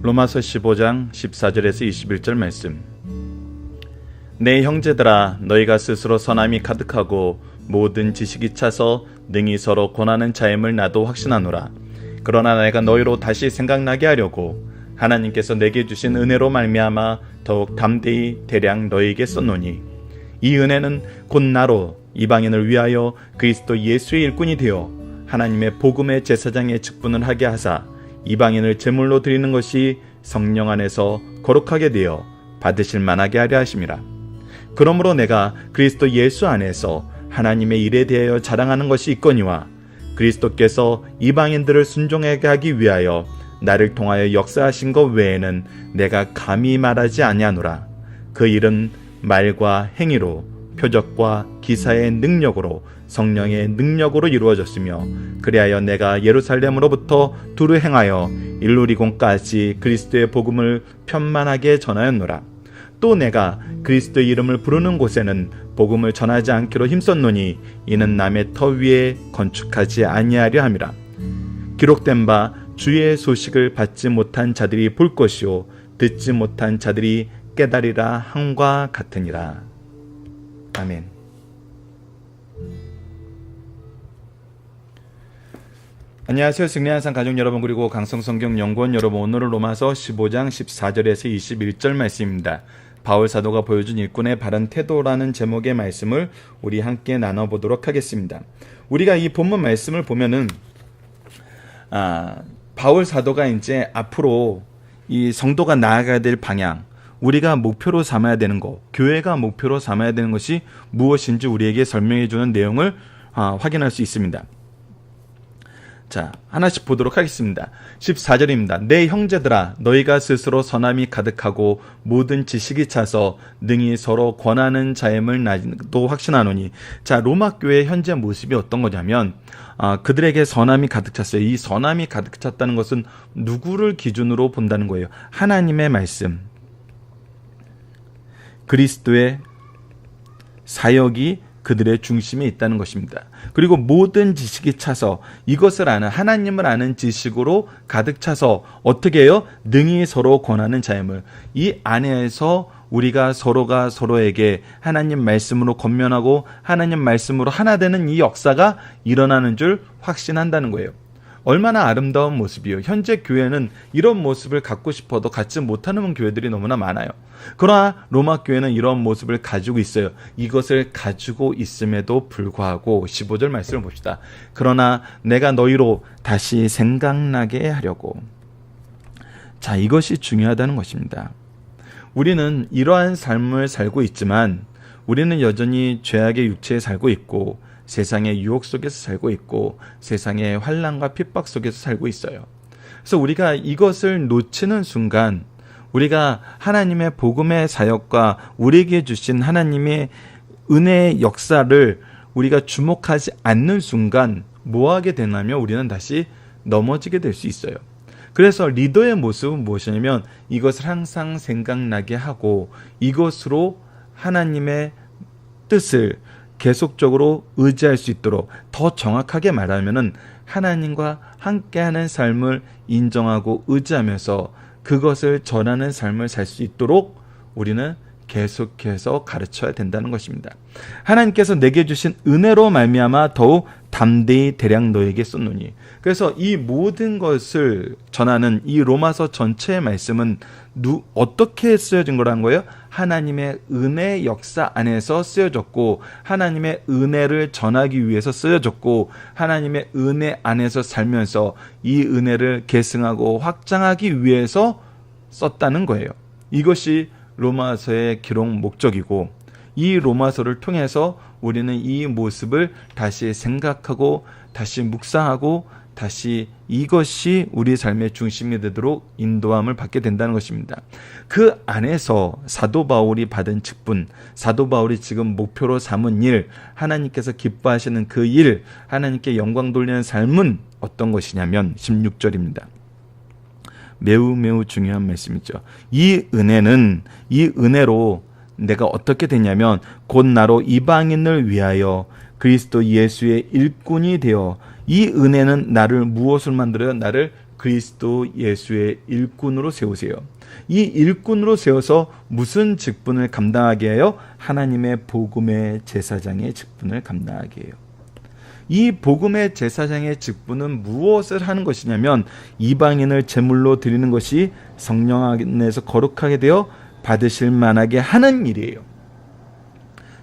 로마서 15장 14절에서 21절 말씀. 내 형제들아, 너희가 스스로 선함이 가득하고 모든 지식이 차서 능히 서로 권하는 자임을 나도 확신하노라. 그러나 내가 너희로 다시 생각나게 하려고 하나님께서 내게 주신 은혜로 말미암아 더욱 담대히 대량 너희에게 썼노니, 이 은혜는 곧 나로 이방인을 위하여 그리스도 예수의 일꾼이 되어 하나님의 복음의 제사장의 직분을 하게 하사 이방인을 제물로 드리는 것이 성령 안에서 거룩하게 되어 받으실 만하게 하려 하심이라. 그러므로 내가 그리스도 예수 안에서 하나님의 일에 대하여 자랑하는 것이 있거니와, 그리스도께서 이방인들을 순종하게 하기 위하여 나를 통하여 역사하신 것 외에는 내가 감히 말하지 아니하노라. 그 일은 말과 행위로, 표적과 기사의 능력으로, 성령의 능력으로 이루어졌으며, 그리하여 내가 예루살렘으로부터 두루 행하여 일루리곤까지 그리스도의 복음을 편만하게 전하였노라. 또 내가 그리스도의 이름을 부르는 곳에는 복음을 전하지 않기로 힘썼노니, 이는 남의 터 위에 건축하지 아니하려 함이라. 기록된 바 주의 소식을 받지 못한 자들이 볼 것이요 듣지 못한 자들이 깨달으리라 함과 같으니라. 아멘. 안녕하세요. 승리한산 가족 여러분, 그리고 강성성경연구원 여러분, 오늘은 로마서 15장 14절에서 21절 말씀입니다. 바울 사도가 보여준 일꾼의 바른 태도라는 제목의 말씀을 우리 함께 나눠보도록 하겠습니다. 우리가 이 본문 말씀을 보면은 바울 사도가 이제 앞으로 이 성도가 나아가야 될 방향, 우리가 목표로 삼아야 되는 것, 교회가 목표로 삼아야 되는 것이 무엇인지 우리에게 설명해 주는 내용을 확인할 수 있습니다. 자, 하나씩 보도록 하겠습니다. 14절입니다. 내 형제들아, 너희가 스스로 선함이 가득하고 모든 지식이 차서 능히 서로 권하는 자임을 나도 확신하노니. 자, 로마 교회의 현재 모습이 어떤 거냐면 그들에게 선함이 가득 찼어요. 이 선함이 가득 찼다는 것은 누구를 기준으로 본다는 거예요? 하나님의 말씀, 그리스도의 사역이 그들의 중심에 있다는 것입니다. 그리고 모든 지식이 차서, 이것을 아는, 하나님을 아는 지식으로 가득 차서 어떻게 해요? 능히 서로 권하는 자임을, 이 안에서 우리가 서로가 서로에게 하나님 말씀으로 권면하고 하나님 말씀으로 하나 되는 이 역사가 일어나는 줄 확신한다는 거예요. 얼마나 아름다운 모습이에요. 현재 교회는 이런 모습을 갖고 싶어도 갖지 못하는 교회들이 너무나 많아요. 그러나 로마 교회는 이런 모습을 가지고 있어요. 이것을 가지고 있음에도 불구하고 15절 말씀을 봅시다. 그러나 내가 너희로 다시 생각나게 하려고. 자, 이것이 중요하다는 것입니다. 우리는 이러한 삶을 살고 있지만 우리는 여전히 죄악의 육체에 살고 있고 세상의 유혹 속에서 살고 있고 세상의 환난과 핍박 속에서 살고 있어요. 그래서 우리가 이것을 놓치는 순간, 우리가 하나님의 복음의 사역과 우리에게 주신 하나님의 은혜의 역사를 우리가 주목하지 않는 순간 뭐 하게 되냐면 우리는 다시 넘어지게 될 수 있어요. 그래서 리더의 모습은 무엇이냐면 이것을 항상 생각나게 하고 이것으로 하나님의 뜻을 계속적으로 의지할 수 있도록, 더 정확하게 말하면은 하나님과 함께하는 삶을 인정하고 의지하면서 그것을 전하는 삶을 살 수 있도록 우리는 계속해서 가르쳐야 된다는 것입니다. 하나님께서 내게 주신 은혜로 말미암아 더욱 담대히 대량 너에게 썼노니. 그래서 이 모든 것을 전하는 이 로마서 전체의 말씀은 어떻게 쓰여진 거라는 거예요? 하나님의 은혜 역사 안에서 쓰여졌고, 하나님의 은혜를 전하기 위해서 쓰여졌고, 하나님의 은혜 안에서 살면서 이 은혜를 계승하고 확장하기 위해서 썼다는 거예요. 이것이 로마서의 기록 목적이고, 이 로마서를 통해서 우리는 이 모습을 다시 생각하고 다시 묵상하고 다시 이것이 우리 삶의 중심이 되도록 인도함을 받게 된다는 것입니다. 그 안에서 사도 바울이 받은 직분, 사도 바울이 지금 목표로 삼은 일, 하나님께서 기뻐하시는 그 일, 하나님께 영광 돌리는 삶은 어떤 것이냐면 16절입니다. 매우 중요한 말씀이죠. 이 은혜로 내가 어떻게 되냐면 곧 나로 이방인을 위하여 그리스도 예수의 일꾼이 되어, 이 은혜는 나를 무엇을 만들어요? 나를 그리스도 예수의 일꾼으로 세우세요. 이 일꾼으로 세워서 무슨 직분을 감당하게 해요? 하나님의 복음의 제사장의 직분을 감당하게 해요. 이 복음의 제사장의 직분은 무엇을 하는 것이냐면 이방인을 제물로 드리는 것이 성령 안에서 거룩하게 되어 받으실 만하게 하는 일이에요.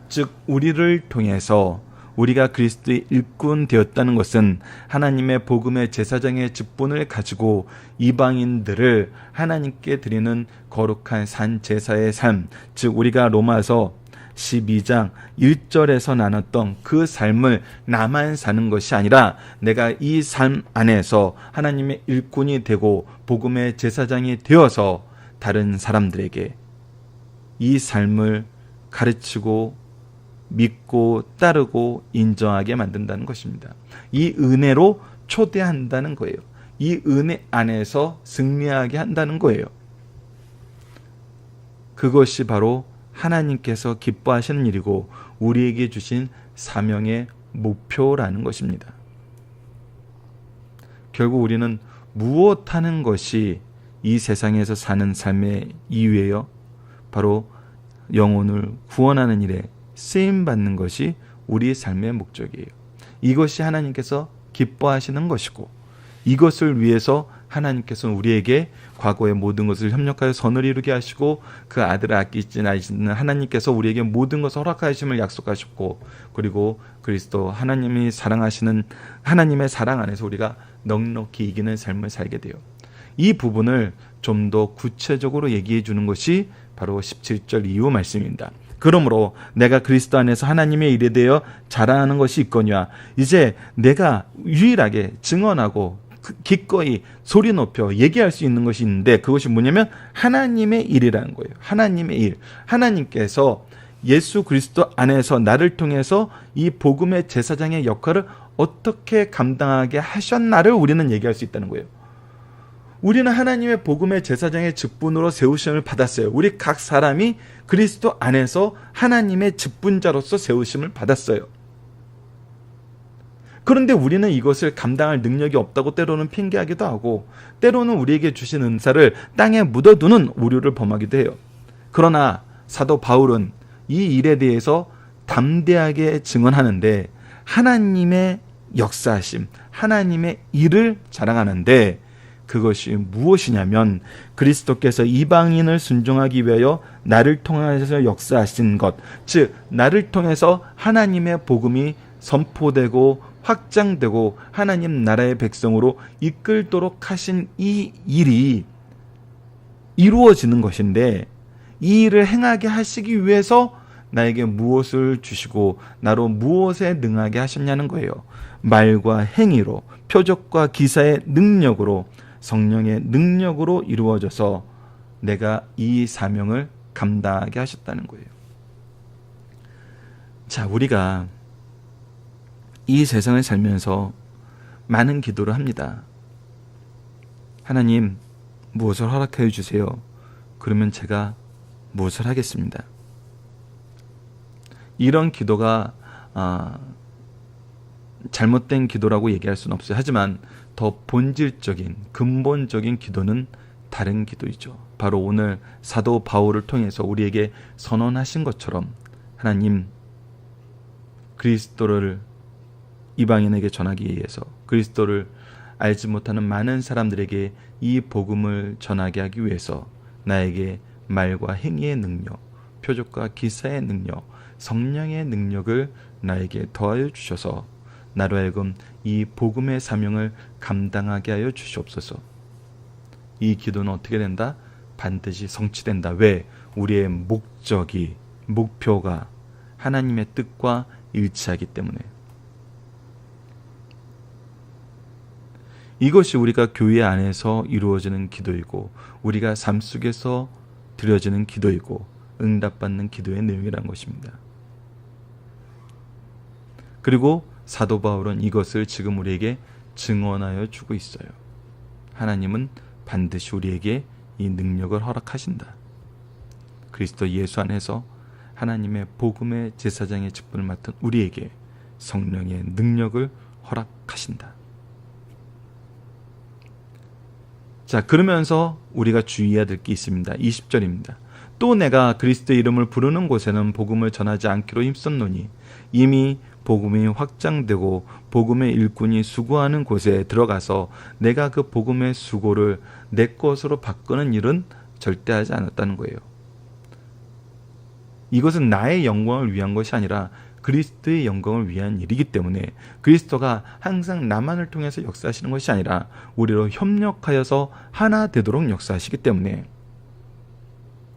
즉 우리를 통해서 우리가 그리스도의 일꾼 되었다는 것은 하나님의 복음의 제사장의 직분을 가지고 이방인들을 하나님께 드리는 거룩한 산 제사의 삶, 즉 우리가 로마서 12장 1절에서 나눴던 그 삶을 나만 사는 것이 아니라 내가 이 삶 안에서 하나님의 일꾼이 되고 복음의 제사장이 되어서 다른 사람들에게 이 삶을 가르치고 믿고 따르고 인정하게 만든다는 것입니다. 이 은혜로 초대한다는 거예요. 이 은혜 안에서 승리하게 한다는 거예요. 그것이 바로 하나님께서 기뻐하시는 일이고 우리에게 주신 사명의 목표라는 것입니다. 결국 우리는 무엇하는 것이 이 세상에서 사는 삶의 이유예요? 바로 영혼을 구원하는 일에 쓰임받는 것이 우리의 삶의 목적이에요. 이것이 하나님께서 기뻐하시는 것이고 이것을 위해서 하나님께서는 우리에게 과거의 모든 것을 협력하여 선을 이루게 하시고 그 아들을 아끼지 않으시는 하나님께서 우리에게 모든 것을 허락하심을 약속하셨고 그리고 그리스도 하나님이 사랑하시는 하나님의 사랑 안에서 우리가 넉넉히 이기는 삶을 살게 돼요. 이 부분을 좀 더 구체적으로 얘기해 주는 것이 바로 17절 이후 말씀입니다. 그러므로 내가 그리스도 안에서 하나님의 일에 대하여 자랑하는 것이 있거니와 이제 내가 유일하게 증언하고 기꺼이 소리 높여 얘기할 수 있는 것이 있는데 그것이 뭐냐면 하나님의 일이라는 거예요. 하나님의 일. 하나님께서 예수 그리스도 안에서 나를 통해서 이 복음의 제사장의 역할을 어떻게 감당하게 하셨나를 우리는 얘기할 수 있다는 거예요. 우리는 하나님의 복음의 제사장의 직분으로 세우심을 받았어요. 우리 각 사람이 그리스도 안에서 하나님의 직분자로서 세우심을 받았어요. 그런데 우리는 이것을 감당할 능력이 없다고 때로는 핑계하기도 하고 때로는 우리에게 주신 은사를 땅에 묻어두는 오류를 범하기도 해요. 그러나 사도 바울은 이 일에 대해서 담대하게 증언하는데 하나님의 역사하심, 하나님의 일을 자랑하는데 그것이 무엇이냐면 그리스도께서 이방인을 순종하기 위하여 나를 통해서 역사하신 것, 즉 나를 통해서 하나님의 복음이 선포되고 확장되고 하나님 나라의 백성으로 이끌도록 하신 이 일이 이루어지는 것인데 이 일을 행하게 하시기 위해서 나에게 무엇을 주시고 나로 무엇에 능하게 하셨냐는 거예요. 말과 행위로 표적과 기사의 능력으로 성령의 능력으로 이루어져서 내가 이 사명을 감당하게 하셨다는 거예요. 자, 우리가 이 세상을 살면서 많은 기도를 합니다. 하나님, 무엇을 허락해 주세요. 그러면 제가 무엇을 하겠습니다. 이런 기도가 잘못된 기도라고 얘기할 수는 없어요. 하지만 더 본질적인 근본적인 기도는 다른 기도이죠. 바로 오늘 사도 바울을 통해서 우리에게 선언하신 것처럼 하나님, 그리스도를 이방인에게 전하기 위해서 그리스도를 알지 못하는 많은 사람들에게 이 복음을 전하게 하기 위해서 나에게 말과 행위의 능력, 표적과 기사의 능력, 성령의 능력을 나에게 더하여 주셔서 나로 하여금 이 복음의 사명을 감당하게 하여 주시옵소서. 이 기도는 어떻게 된다? 반드시 성취된다. 왜? 우리의 목표가 하나님의 뜻과 일치하기 때문에. 이것이 우리가 교회 안에서 이루어지는 기도이고 우리가 삶 속에서 드려지는 기도이고 응답받는 기도의 내용이라는 것입니다. 그리고 사도 바울은 이것을 지금 우리에게 증언하여 주고 있어요. 하나님은 반드시 우리에게 이 능력을 허락하신다. 그리스도 예수 안에서 하나님의 복음의 제사장의 직분을 맡은 우리에게 성령의 능력을 허락하신다. 자, 그러면서 우리가 주의해야 될 게 있습니다. 20절입니다. 또 내가 그리스도의 이름을 부르는 곳에는 복음을 전하지 않기로 힘썼노니 이미 복음이 확장되고 복음의 일꾼이 수고하는 곳에 들어가서 내가 그 복음의 수고를 내 것으로 바꾸는 일은 절대 하지 않았다는 거예요. 이것은 나의 영광을 위한 것이 아니라 그리스도의 영광을 위한 일이기 때문에 그리스도가 항상 나만을 통해서 역사하시는 것이 아니라 우리로 협력하여서 하나 되도록 역사하시기 때문에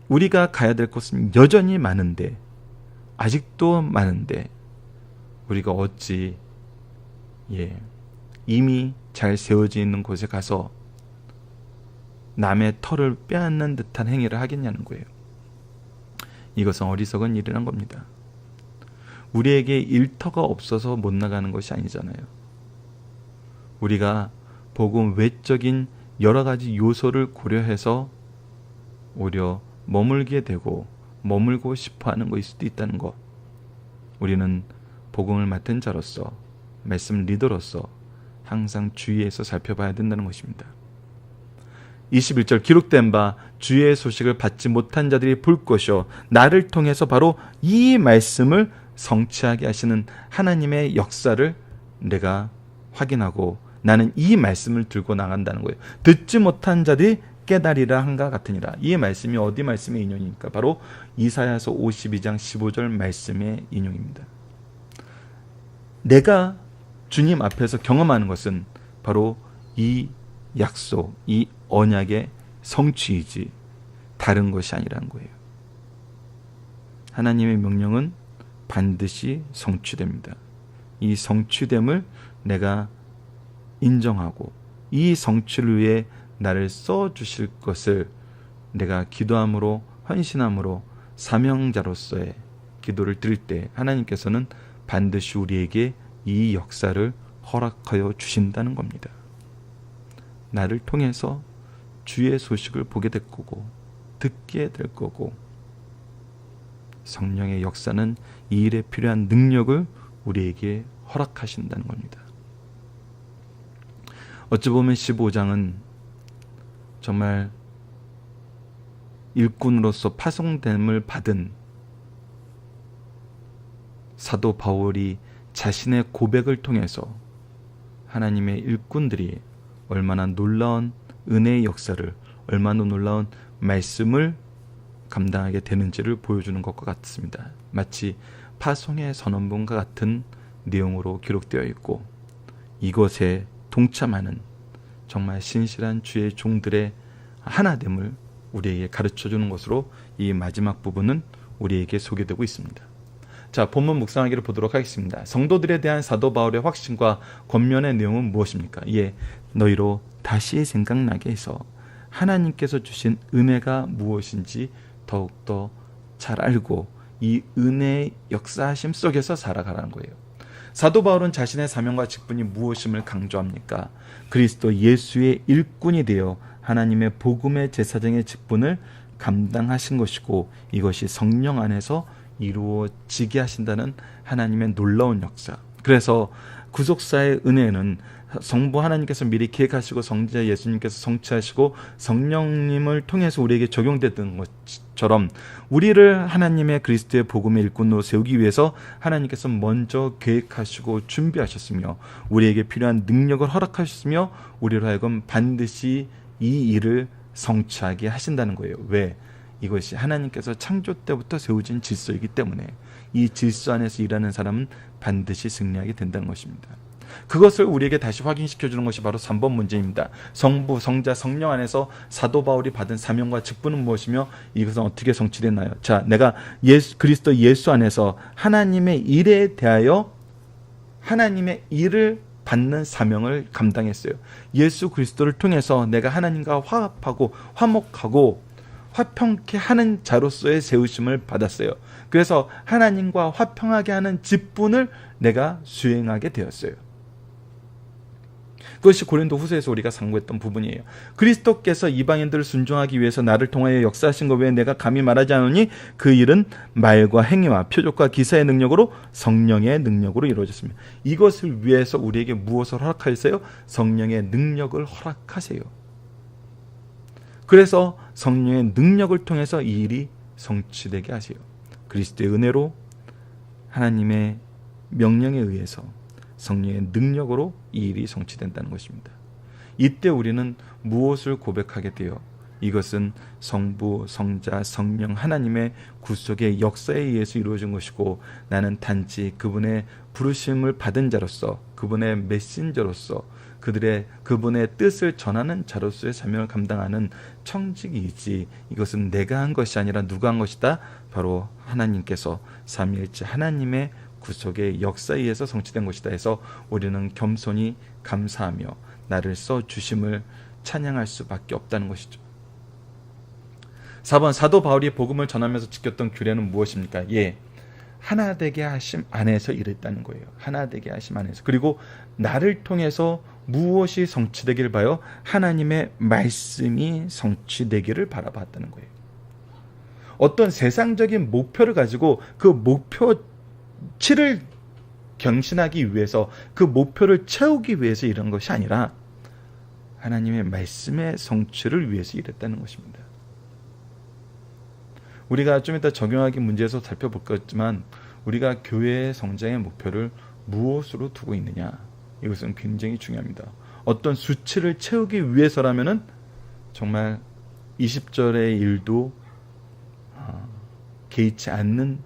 우리가 가야 될 곳은 여전히 많은데, 아직도 많은데 우리가 어찌 이미 잘 세워져 있는 곳에 가서 남의 터를 빼앗는 듯한 행위를 하겠냐는 거예요. 이것은 어리석은 일이란 겁니다. 우리에게 일터가 없어서 못 나가는 것이 아니잖아요. 우리가 복음 외적인 여러 가지 요소를 고려해서 오히려 머물게 되고 머물고 싶어하는 것일 수도 있다는 것. 우리는 복음을 맡은 자로서, 말씀 리더로서 항상 주의해서 살펴봐야 된다는 것입니다. 21절 기록된 바 주의 소식을 받지 못한 자들이 볼 것이요 나를 통해서 바로 이 말씀을 성취하게 하시는 하나님의 역사를 내가 확인하고 나는 이 말씀을 들고 나간다는 거예요. 듣지 못한 자들이 깨달으리라 한가 같으니라. 이 말씀이 어디 말씀의 인용입니까? 바로 이사야서 52장 15절 말씀의 인용입니다. 내가 주님 앞에서 경험하는 것은 바로 이 약속, 이 언약의 성취이지 다른 것이 아니라는 거예요. 하나님의 명령은 반드시 성취됩니다. 이 성취됨을 내가 인정하고 이 성취를 위해 나를 써주실 것을 내가 기도함으로, 헌신함으로, 사명자로서의 기도를 드릴 때 하나님께서는 반드시 우리에게 이 역사를 허락하여 주신다는 겁니다. 나를 통해서 주의 소식을 보게 될 거고 듣게 될 거고, 성령의 역사는 이 일에 필요한 능력을 우리에게 허락하신다는 겁니다. 어찌 보면 15장은 정말 일꾼으로서 파송됨을 받은 사도 바울이 자신의 고백을 통해서 하나님의 일꾼들이 얼마나 놀라운 은혜의 역사를, 얼마나 놀라운 말씀을 감당하게 되는지를 보여주는 것과 같습니다. 마치 파송의 선언문과 같은 내용으로 기록되어 있고, 이것에 동참하는 정말 신실한 주의 종들의 하나됨을 우리에게 가르쳐주는 것으로 이 마지막 부분은 우리에게 소개되고 있습니다. 자, 본문 묵상하기를 보도록 하겠습니다. 성도들에 대한 사도 바울의 확신과 권면의 내용은 무엇입니까? 너희로 다시 생각나게 해서 하나님께서 주신 은혜가 무엇인지 더욱더 잘 알고 이 은혜의 역사하심 속에서 살아가라는 거예요. 사도 바울은 자신의 사명과 직분이 무엇임을 강조합니까? 그리스도 예수의 일꾼이 되어 하나님의 복음의 제사장의 직분을 감당하신 것이고, 이것이 성령 안에서 이루어지게 하신다는 하나님의 놀라운 역사. 그래서 구속사의 은혜는 성부 하나님께서 미리 계획하시고 성자 예수님께서 성취하시고 성령님을 통해서 우리에게 적용됐던 것처럼 우리를 하나님의 그리스도의 복음의 일꾼으로 세우기 위해서 하나님께서 먼저 계획하시고 준비하셨으며 우리에게 필요한 능력을 허락하셨으며 우리로 하여금 반드시 이 일을 성취하게 하신다는 거예요. 왜? 이것이 하나님께서 창조 때부터 세우진 질서이기 때문에 이 질서 안에서 일하는 사람은 반드시 승리하게 된다는 것입니다. 그것을 우리에게 다시 확인시켜주는 것이 바로 3번 문제입니다. 성부, 성자, 성령 안에서 사도 바울이 받은 사명과 직분은 무엇이며 이것은 어떻게 성취됐나요? 자, 내가 그리스도 예수 안에서 하나님의 일에 대하여 하나님의 일을 받는 사명을 감당했어요. 예수 그리스도를 통해서 내가 하나님과 화합하고 화목하고 화평케 하는 자로서의 세우심을 받았어요. 그래서 하나님과 화평하게 하는 직분을 내가 수행하게 되었어요. 그것이 고린도 후서에서 우리가 상고했던 부분이에요. 그리스도께서 이방인들을 순종하기 위해서 나를 통하여 역사하신 것 외에 내가 감히 말하지 않으니 그 일은 말과 행위와 표적과 기사의 능력으로 성령의 능력으로 이루어졌습니다. 이것을 위해서 우리에게 무엇을 허락하셨어요? 성령의 능력을 허락하세요. 그래서 성령의 능력을 통해서 이 일이 성취되게 하세요. 그리스도의 은혜로 하나님의 명령에 의해서 성령의 능력으로 이 일이 성취된다는 것입니다. 이때 우리는 무엇을 고백하게 되어 이것은 성부, 성자, 성령 하나님의 구속의 역사에 의해서 이루어진 것이고 나는 단지 그분의 부르심을 받은 자로서 그분의 메신저로서 그분의 뜻을 전하는 자로서의 사명을 감당하는 청직이지 이것은 내가 한 것이 아니라 누가 한 것이다? 바로 하나님께서 삼위일체 하나님의 구속의 역사에 의해서 성취된 것이다 해서 우리는 겸손히 감사하며 나를 써주심을 찬양할 수밖에 없다는 것이죠. 4번 사도 바울이 복음을 전하면서 지켰던 규례는 무엇입니까? 하나 되게 하심 안에서 일했다는 거예요. 하나 되게 하심 안에서. 그리고 나를 통해서 무엇이 성취되기를 봐요? 하나님의 말씀이 성취되기를 바라봤다는 거예요. 어떤 세상적인 목표를 가지고 그 목표치를 경신하기 위해서 그 목표를 채우기 위해서 이런 것이 아니라 하나님의 말씀의 성취를 위해서 일했다는 것입니다. 우리가 좀 이따 적용하기 문제에서 살펴볼 거지만 우리가 교회의 성장의 목표를 무엇으로 두고 있느냐, 이것은 굉장히 중요합니다. 어떤 수치를 채우기 위해서라면은 정말 20절의 일도 개의치 않는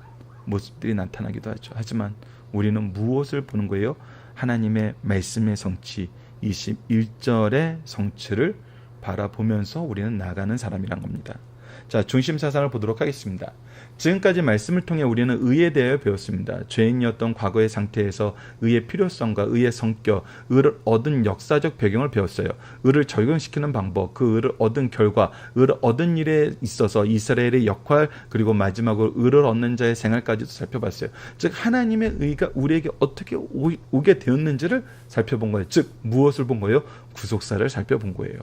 모습들이 나타나기도 하죠. 하지만 우리는 무엇을 보는 거예요? 하나님의 말씀의 성취, 21절의 성취를 바라보면서 우리는 나가는 사람이란 겁니다. 자, 중심 사상을 보도록 하겠습니다. 지금까지 말씀을 통해 우리는 의에 대하여 배웠습니다. 죄인이었던 과거의 상태에서 의의 필요성과 의의 성격, 의를 얻은 역사적 배경을 배웠어요. 의를 적용시키는 방법, 그 의를 얻은 결과, 의를 얻은 일에 있어서 이스라엘의 역할, 그리고 마지막으로 의를 얻는 자의 생활까지도 살펴봤어요. 즉 하나님의 의가 우리에게 어떻게 오게 되었는지를 살펴본 거예요. 즉 무엇을 본 거예요? 구속사를 살펴본 거예요.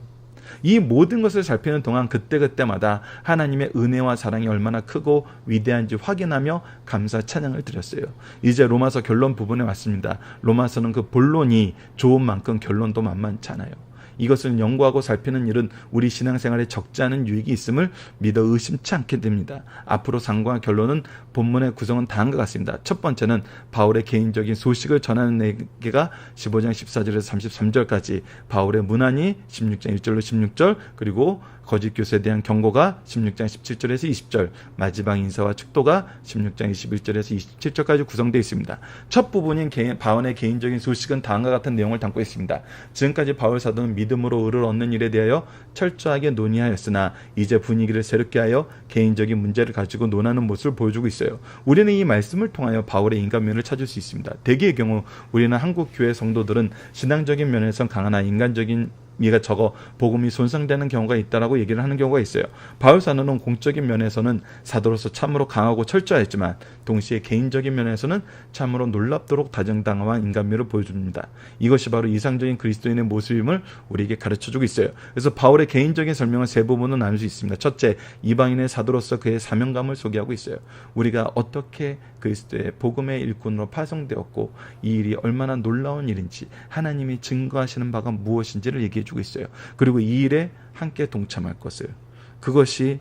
이 모든 것을 살피는 동안 그때그때마다 하나님의 은혜와 사랑이 얼마나 크고 위대한지 확인하며 감사 찬양을 드렸어요. 이제 로마서 결론 부분에 왔습니다. 로마서는 그 본론이 좋은 만큼 결론도 만만치 않아요. 이것을 연구하고 살피는 일은 우리 신앙생활에 적지 않은 유익이 있음을 믿어 의심치 않게 됩니다. 앞으로 상고한 결론은 본문의 구성은 다음과 같습니다. 첫 번째는 바울의 개인적인 소식을 전하는 내게가 15장 14절에서 33절까지, 바울의 문안이 16장 1절로 16절, 그리고 거짓 교수에 대한 경고가 16장 17절에서 20절, 마지막 인사와 축도가 16장 21절에서 27절까지 구성되어 있습니다. 첫 부분인 바울의 개인적인 소식은 다음과 같은 내용을 담고 있습니다. 지금까지 바울 사도는 믿음으로 의를 얻는 일에 대하여 철저하게 논의하였으나 이제 분위기를 새롭게 하여 개인적인 문제를 가지고 논하는 모습을 보여주고 있어요. 우리는 이 말씀을 통하여 바울의 인간면을 찾을 수 있습니다. 대개의 경우 우리는 한국 교회 성도들은 신앙적인 면에선 강하나 인간적인 이가 적어 복음이 손상되는 경우가 있다라고 얘기를 하는 경우가 있어요. 바울 사도는 공적인 면에서는 사도로서 참으로 강하고 철저했지만 동시에 개인적인 면에서는 참으로 놀랍도록 다정다감한 인간미를 보여줍니다. 이것이 바로 이상적인 그리스도인의 모습임을 우리에게 가르쳐주고 있어요. 그래서 바울의 개인적인 설명은 세 부분으로 나눌 수 있습니다. 첫째, 이방인의 사도로서 그의 사명감을 소개하고 있어요. 우리가 어떻게 그리스도의 복음의 일꾼으로 파송되었고 이 일이 얼마나 놀라운 일인지, 하나님이 증거하시는 바가 무엇인지를 얘기해 주고 있어요. 그리고 이 일에 함께 동참할 것을, 그것이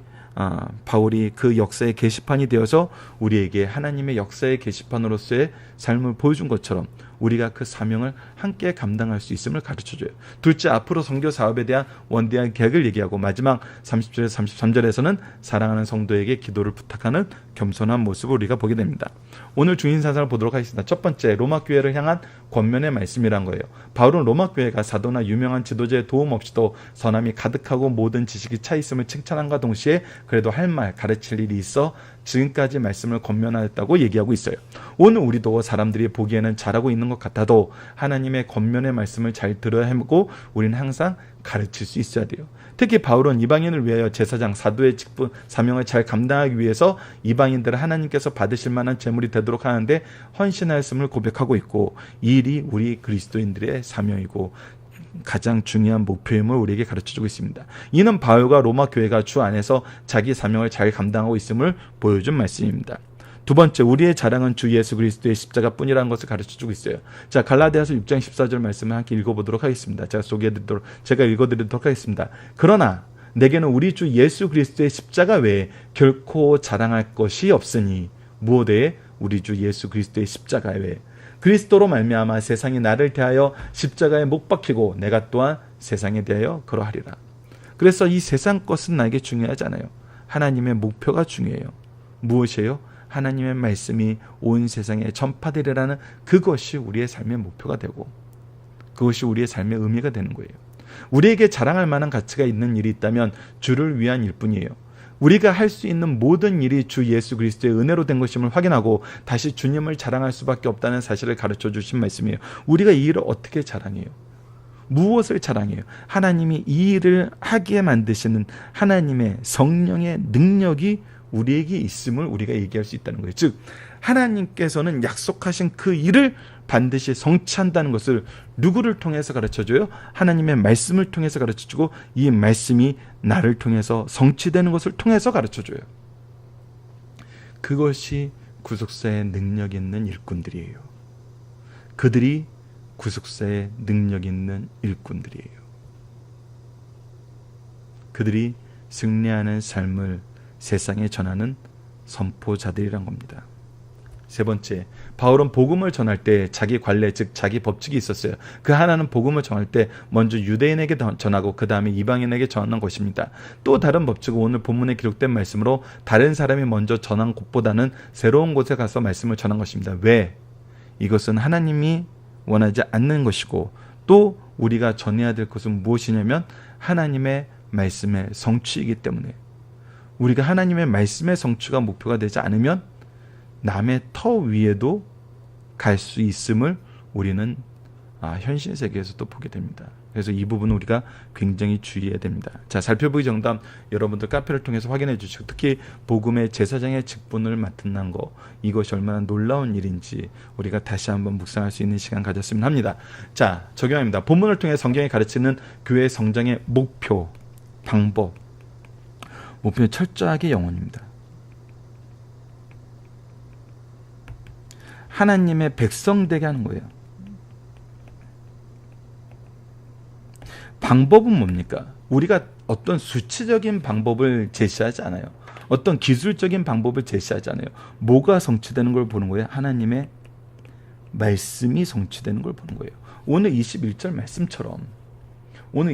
바울이 그 역사의 게시판이 되어서 우리에게 하나님의 역사의 게시판으로서의 삶을 보여준 것처럼 우리가 그 사명을 함께 감당할 수 있음을 가르쳐줘요. 둘째, 앞으로 선교 사업에 대한 원대한 계획을 얘기하고, 마지막 30절에서 33절에서는 사랑하는 성도에게 기도를 부탁하는 겸손한 모습을 우리가 보게 됩니다. 오늘 주인 사상을 보도록 하겠습니다. 첫 번째, 로마 교회를 향한 권면의 말씀이란 거예요. 바울은 로마 교회가 사도나 유명한 지도자의 도움 없이도 선함이 가득하고 모든 지식이 차 있음을 칭찬함과 동시에 그래도 할 말, 가르칠 일이 있어 지금까지 말씀을 권면하였다고 얘기하고 있어요. 오늘 우리도 사람들이 보기에는 잘하고 있는 것 같아도 하나님의 권면의 말씀을 잘 들어야 하고 우리는 항상 가르칠 수 있어야 돼요. 특히 바울은 이방인을 위하여 제사장, 사도의 직분, 사명을 잘 감당하기 위해서 이방인들을 하나님께서 받으실 만한 제물이 되도록 하는데 헌신하였음을 고백하고 있고, 이 일이 우리 그리스도인들의 사명이고 가장 중요한 목표임을 우리에게 가르쳐주고 있습니다. 이는 바울과 로마 교회가 주 안에서 자기 사명을 잘 감당하고 있음을 보여준 말씀입니다. 두 번째, 우리의 자랑은 주 예수 그리스도의 십자가뿐이라는 것을 가르쳐주고 있어요. 자, 갈라디아서 6장 14절 말씀을 함께 읽어보도록 하겠습니다. 제가 읽어드리도록 하겠습니다. 그러나 내게는 우리 주 예수 그리스도의 십자가 외에 결코 자랑할 것이 없으니 무엇에 우리 주 예수 그리스도의 십자가 외에 그리스도로 말미암아 세상이 나를 대하여 십자가에 못 박히고 내가 또한 세상에 대하여 그러하리라. 그래서 이 세상 것은 나에게 중요하지 않아요. 하나님의 목표가 중요해요. 무엇이에요? 하나님의 말씀이 온 세상에 전파되리라는 그것이 우리의 삶의 목표가 되고 그것이 우리의 삶의 의미가 되는 거예요. 우리에게 자랑할 만한 가치가 있는 일이 있다면 주를 위한 일뿐이에요. 우리가 할 수 있는 모든 일이 주 예수 그리스도의 은혜로 된 것임을 확인하고 다시 주님을 자랑할 수밖에 없다는 사실을 가르쳐 주신 말씀이에요. 우리가 이 일을 어떻게 자랑해요? 무엇을 자랑해요? 하나님이 이 일을 하게 만드시는 하나님의 성령의 능력이 우리에게 있음을 우리가 얘기할 수 있다는 거예요. 즉 하나님께서는 약속하신 그 일을 반드시 성취한다는 것을 누구를 통해서 가르쳐줘요? 하나님의 말씀을 통해서 가르쳐주고 이 말씀이 나를 통해서 성취되는 것을 통해서 가르쳐줘요. 그것이 구속사의 능력 있는 일꾼들이에요. 그들이 구속사의 능력 있는 일꾼들이에요. 그들이 승리하는 삶을 세상에 전하는 선포자들이란 겁니다. 세 번째, 바울은 복음을 전할 때 자기 관례, 즉 자기 법칙이 있었어요. 그 하나는 복음을 전할 때 먼저 유대인에게 전하고 그 다음에 이방인에게 전하는 것입니다. 또 다른 법칙은 오늘 본문에 기록된 말씀으로 다른 사람이 먼저 전한 곳보다는 새로운 곳에 가서 말씀을 전한 것입니다. 왜? 이것은 하나님이 원하지 않는 것이고 또 우리가 전해야 될 것은 무엇이냐면 하나님의 말씀의 성취이기 때문에 우리가 하나님의 말씀의 성취가 목표가 되지 않으면 남의 터 위에도 갈 수 있음을 우리는 현실 세계에서도 보게 됩니다. 그래서 이 부분은 우리가 굉장히 주의해야 됩니다. 자, 살펴보기 정답 여러분들 카페를 통해서 확인해 주시고 특히 복음의 제사장의 직분을 맡는 거 이것이 얼마나 놀라운 일인지 우리가 다시 한번 묵상할 수 있는 시간 가졌으면 합니다. 자, 적용합니다. 본문을 통해 성경이 가르치는 교회 성장의 목표, 방법, 목표는 철저하게 영혼입니다. 하나님의 백성 되게 하는 거예요. 방법은 뭡니까? 우리가 어떤 수치적인 방법을 제시하지 않아요. 어떤 기술적인 방법을 제시하지 않아요. 뭐가 성취되는 걸 보는 거예요? 하나님의 말씀이 성취되는 걸 보는 거예요. 오늘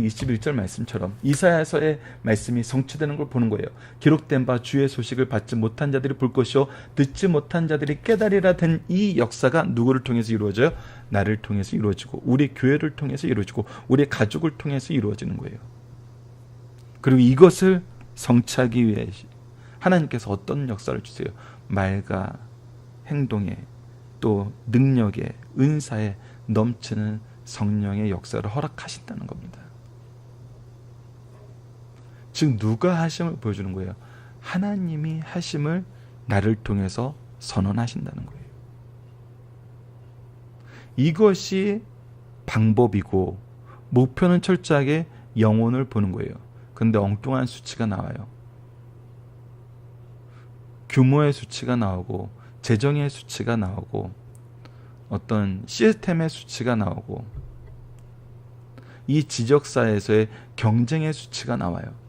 21절 말씀처럼 이사야서의 말씀이 성취되는 걸 보는 거예요. 기록된 바 주의 소식을 받지 못한 자들이 볼 것이요 듣지 못한 자들이 깨달으리라 된 이 역사가 누구를 통해서 이루어져요? 나를 통해서 이루어지고 우리 교회를 통해서 이루어지고 우리 가족을 통해서 이루어지는 거예요. 그리고 이것을 성취하기 위해 하나님께서 어떤 역사를 주세요? 말과 행동에 또 능력에 은사에 넘치는 성령의 역사를 허락하신다는 겁니다. 즉 누가 하심을 보여주는 거예요? 하나님이 하심을 나를 통해서 선언하신다는 거예요. 이것이 방법이고 목표는 철저하게 영혼을 보는 거예요. 그런데 엉뚱한 수치가 나와요. 규모의 수치가 나오고 재정의 수치가 나오고 어떤 시스템의 수치가 나오고 이 지적사에서의 경쟁의 수치가 나와요.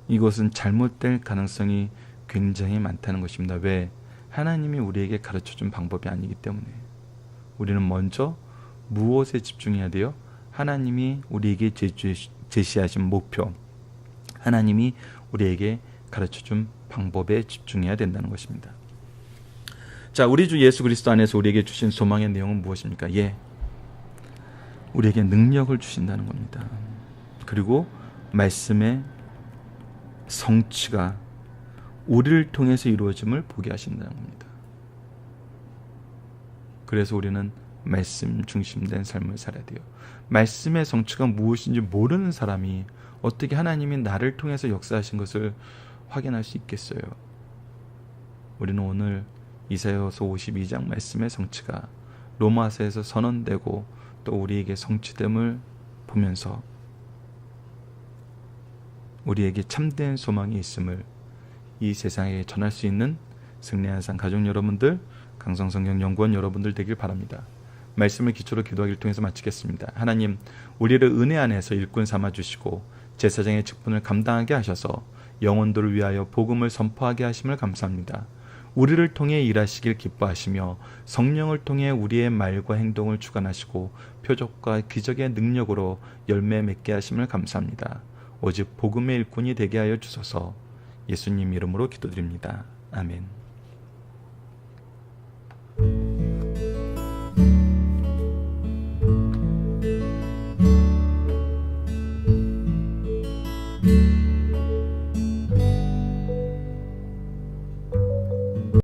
이것은 잘못될 가능성이 굉장히 많다는 것입니다. 왜? 하나님이 우리에게 가르쳐준 방법이 아니기 때문에 우리는 먼저 무엇에 집중해야 돼요? 하나님이 우리에게 제시하신 목표, 하나님이 우리에게 가르쳐준 방법에 집중해야 된다는 것입니다. 자, 우리 주 예수 그리스도 안에서 우리에게 주신 소망의 내용은 무엇입니까? 우리에게 능력을 주신다는 겁니다. 그리고 말씀의 성취가 우리를 통해서 이루어짐을 보게 하신다는 겁니다. 그래서 우리는 말씀 중심된 삶을 살아야 돼요. 말씀의 성취가 무엇인지 모르는 사람이 어떻게 하나님이 나를 통해서 역사하신 것을 확인할 수 있겠어요? 우리는 오늘 이사야서 52장 말씀의 성취가 로마서에서 선언되고 또 우리에게 성취됨을 보면서 우리에게 참된 소망이 있음을 이 세상에 전할 수 있는 승리한 삶 가족 여러분들, 강성성경 연구원 여러분들 되길 바랍니다. 말씀을 기초로 기도하기를 통해서 마치겠습니다. 하나님, 우리를 은혜 안에서 일꾼 삼아주시고 제사장의 직분을 감당하게 하셔서 영혼들을 위하여 복음을 선포하게 하심을 감사합니다. 우리를 통해 일하시길 기뻐하시며 성령을 통해 우리의 말과 행동을 주관하시고 표적과 기적의 능력으로 열매 맺게 하심을 감사합니다. 오직 복음의 일꾼이 되게 하여 주소서. 예수님 이름으로 기도드립니다. 아멘.